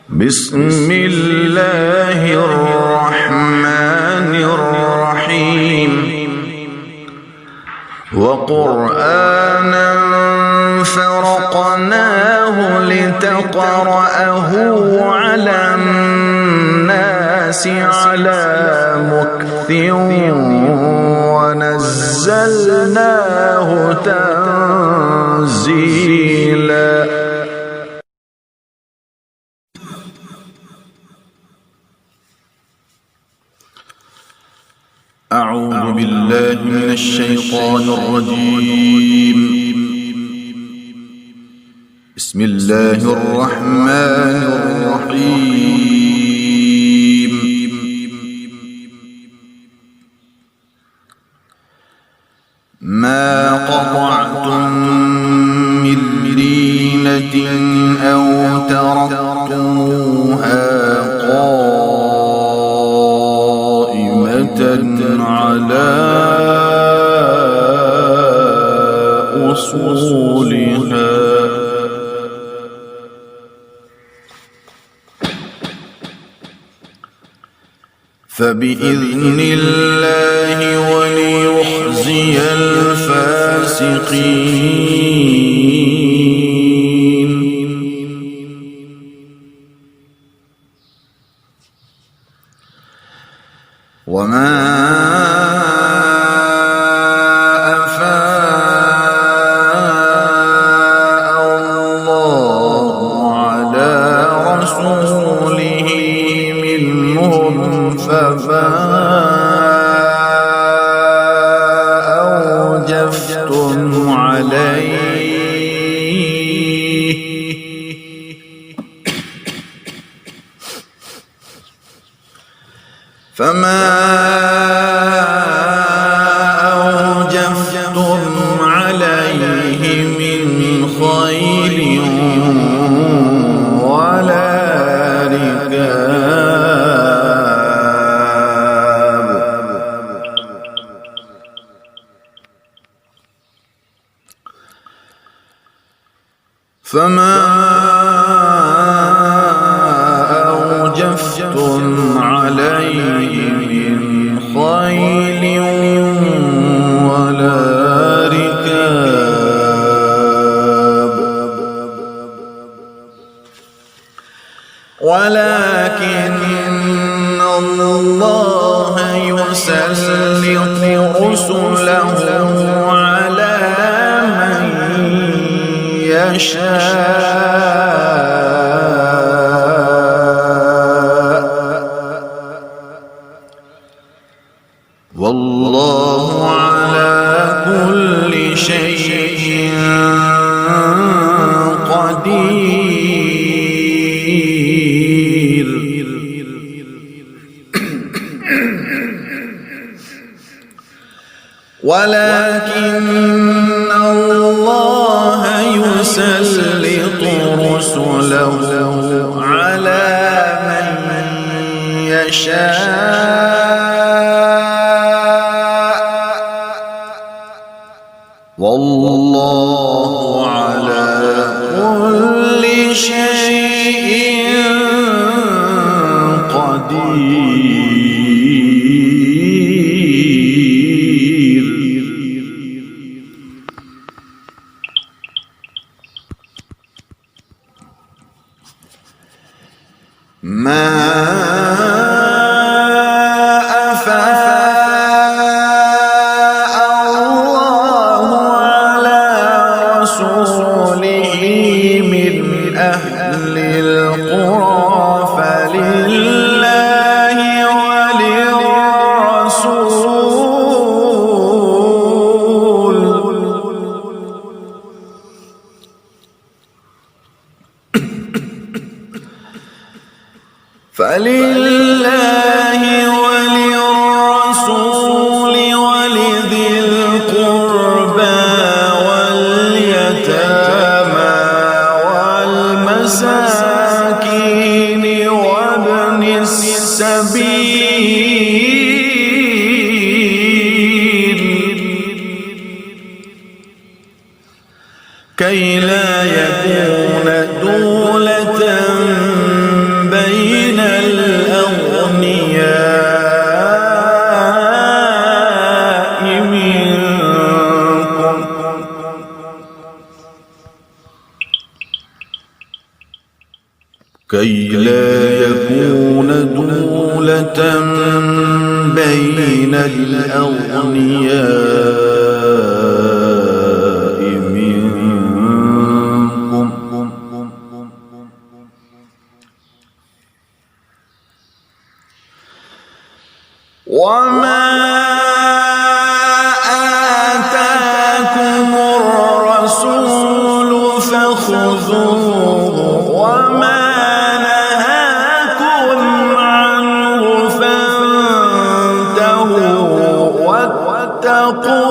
بسم الله الرحمن الرحيم وقرآنا فرقناه لتقرأه على الناس على مكث ونزلناه تنزيلا. أعوذ بالله من الشيطان الرجيم. بسم الله الرحمن الرحيم. ما قطعتم من لينة أو تركتموها على أصولها فبإذن الله وليخزي الفاسقين. وما فما أوجفتم عليه من خيل ولا ركاب فما أوجفتم عليه من خيل ولا ركاب ولكن الله يسلط رسله على من يشاء والله على كل شيء قدير. ولكن الله يسلط رسله على من يشاء والله على كل شيء قدير. ما أهل القرى فلله وللرسول ولذي القربى واليتامى والمساكين وابن السبيل كي لا يكون دولة كي لا يكون دولة بين الأغنياء منكم وما آتاكم الرسول فخذوه وما نهاكم عنه فانتهوا واتقوا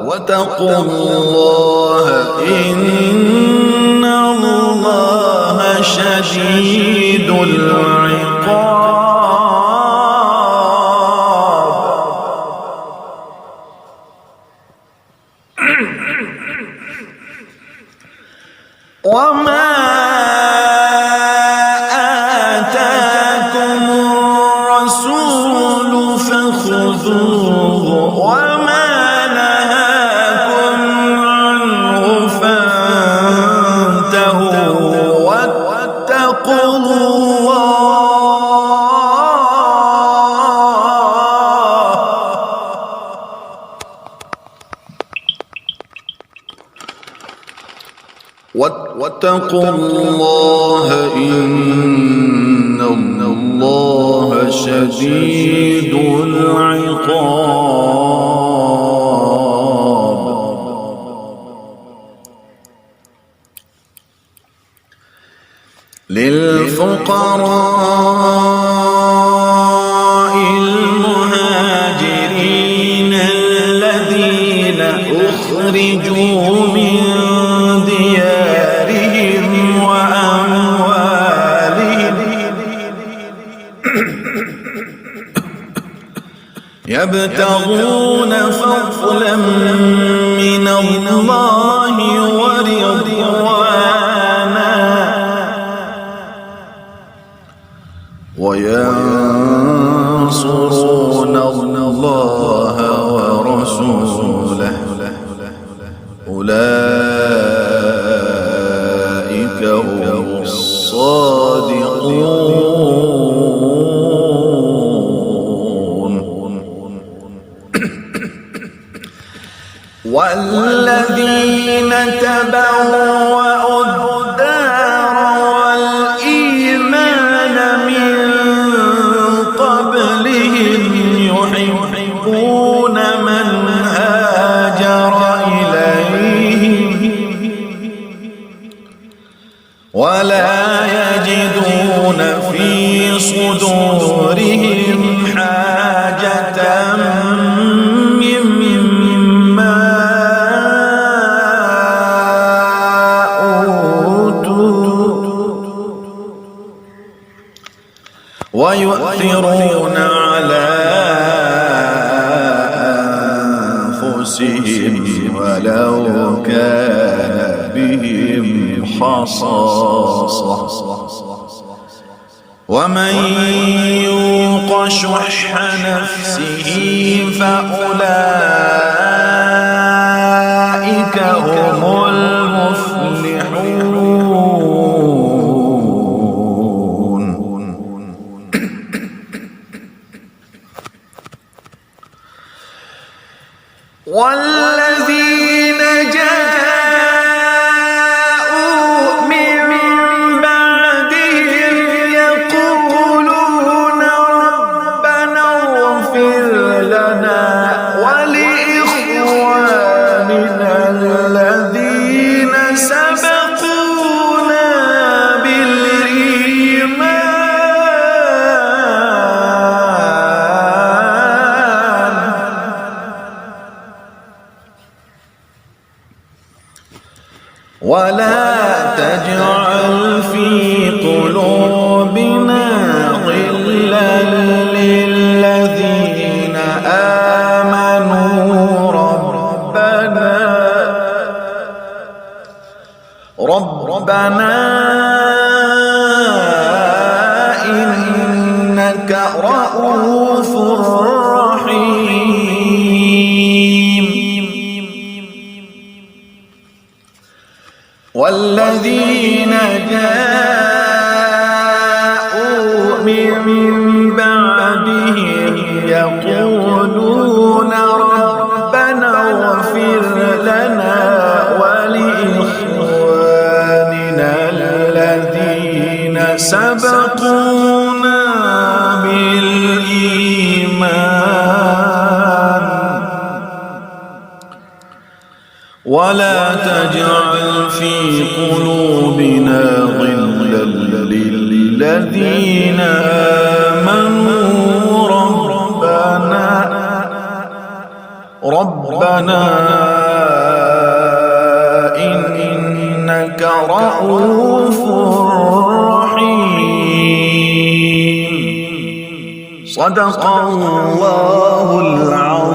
واتقوا الله إن الله شديد العقاب. وما آتاكم الرسول فخذوه وما نهاكم عنه فانتهوا واتقوا الله واتقوا الله إن الله شديد العقاب. للفقراء المهاجرين الذين أخرجوا من ديارهم وأموالهم يبتغون فضلا من الله ورضوانا وينصرون الله ورسوله أولئك هم الصادقون. والذين تبوأوا الدار والإيمان من قبلهم يحبون من هاجر إليهم ولا يجدون في صدورهم حاجة مما ويؤثرون على أنفسهم ولو كان بهم خصاصة ومن يوق شح نفسه فأولئك هم المفلحون. والذين جاءوا من بعدهم يقولون ربنا اغفر لنا ولإخواننا الذين سبقونا بالإيمان ولا تجعل في قلوبنا غلا للذين آمنوا ربنا ربنا إنك رؤوف رحيم والذين جاءوا من بعدهم يقولون ربنا اغفر لنا ولإخواننا الذين سبقونا بالإيمان ولا تجعل في قلوبنا غلا للذين آمنوا ربنا إنك رؤوف رحيم. صدق الله العظيم.